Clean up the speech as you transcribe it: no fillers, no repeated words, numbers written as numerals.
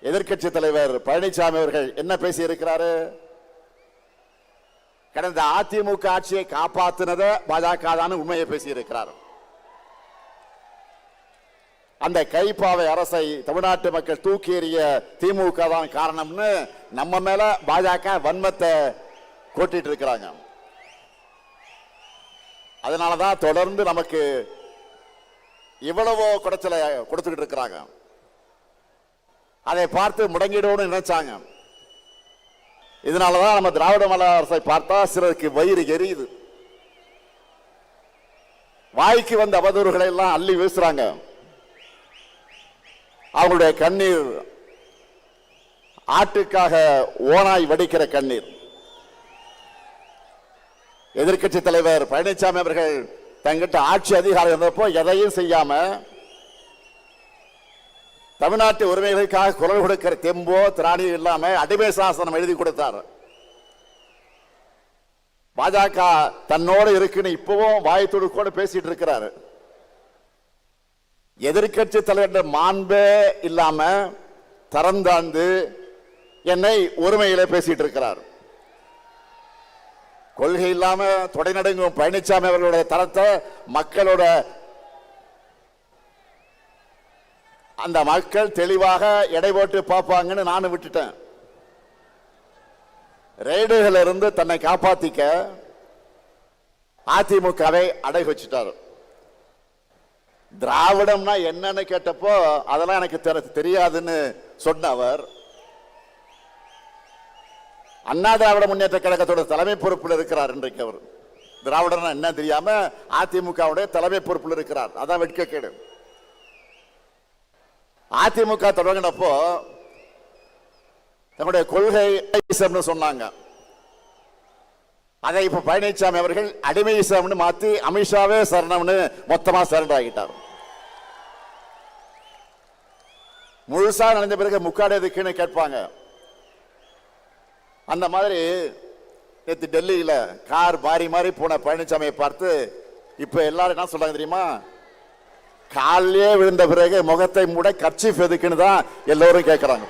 எதிர்க்கட்சி தலைவர் பழனிசாமி அவர்கள் என்ன பேசி இருக்கிறாரு? கடந்த அதிமுக ஆட்சியை காப்பாற்றினத பாஜக தான் உண்மையை பேசி இருக்கிறார். அந்த கைப்பாவை அரசை தமிழ்நாட்டு மக்கள் தூக்கி எறிய திமுக தான் காரணம்னு நம்ம மேல பாஜக வன்மத்தை கொட்டிட்டு இருக்கிறாங்க. அதனாலதான் தொடர்ந்து நமக்கு இவ்வளவோ குடைச்சலை கொடுத்துக்கிட்டு இருக்கிறாங்க. அதை பார்த்து முடங்கிடணும்னு நினைச்சாங்க. இதனாலதான் நம்ம திராவிட மாடல் அரசை பார்த்தா சிலருக்கு வயிறு எரியுது. வாய்க்கு வந்த அவதூறுகளை எல்லாம் அள்ளி வீசுறாங்க. அவங்களுடைய கண்ணீர் ஆட்டுக்காக ஓனாய் வடிக்கிற கண்ணீர். எதிர்க்கட்சி தலைவர் பழனிசாமி அவர்கள் தங்கிட்ட ஆட்சி அதிகாரம் இருந்தப்போ எதையும் செய்யாம தமிழ்நாட்டு உரிமைகளுக்காக குரல் கொடுக்கிற தெம்போ திராணி இல்லாம அடிமை சாசனம் எழுதி கொடுத்தார். பாஜக தன்னோடு இருக்குன்னு இப்பவும் வாய்த்தோடு கூட பேசிட்டு இருக்கிறாரு. எதிர்க்கட்சி தலைவர் மாண்பே இல்லாம தரந்தாந்து என்னை ஒருமையில பேசிட்டு இருக்கிறார். கொள்கை இல்லாம தொடை நடுங்கும் பழனிசாமி அவர்களுடைய தரத்தை மக்களோட அந்த மக்கள் தெளிவாக எடை போட்டு பார்ப்பாங்கன்னு நானும் விட்டுட்டேன். ரெய்டுகள் இருந்து தன்னை காப்பாத்திக்க அதிமுகவை அடை வச்சுட்டார். திராவிடம்னா என்னன்னு கேட்டப்போ அதெல்லாம் எனக்கு தெரியாதுன்னு சொன்ன அவர் அண்ணா திராவிட முன்னேற்ற கழகத்தோட தலைமை பொறுப்பில் இருக்கிறார். இன்றைக்கு அவர் திராவிடம்னா என்ன தெரியாம அதிமுகவுடைய தலைமை பொறுப்பில் இருக்கிறார். அதான் வெட்கக்கேடு. அதிமுக தொடங்கினப்போ தன்னுடைய கொள்கை சொன்னாங்க. அதை இப்ப பழனிசாமி அவர்கள் அடிமைசம்னு மாத்தி அமித்ஷாவே சரணம்னு மொத்தமா சரண்டர் ஆகிட்டார். முழுசா நடந்த பிறகு முக்காடு எதுக்குன்னு கேட்பாங்க. அந்த மாதிரி நேற்று டெல்லியில கார் மாறி மாறி போன பழனிசாமியை பார்த்து இப்ப எல்லாரும் என்ன சொல்றாங்க தெரியுமா? காலையே விழுந்த பிறகு முகத்தை மூட கர்ச்சீஃப் எதுக்குன்னு தான் எல்லோரும் கேட்கிறாங்க.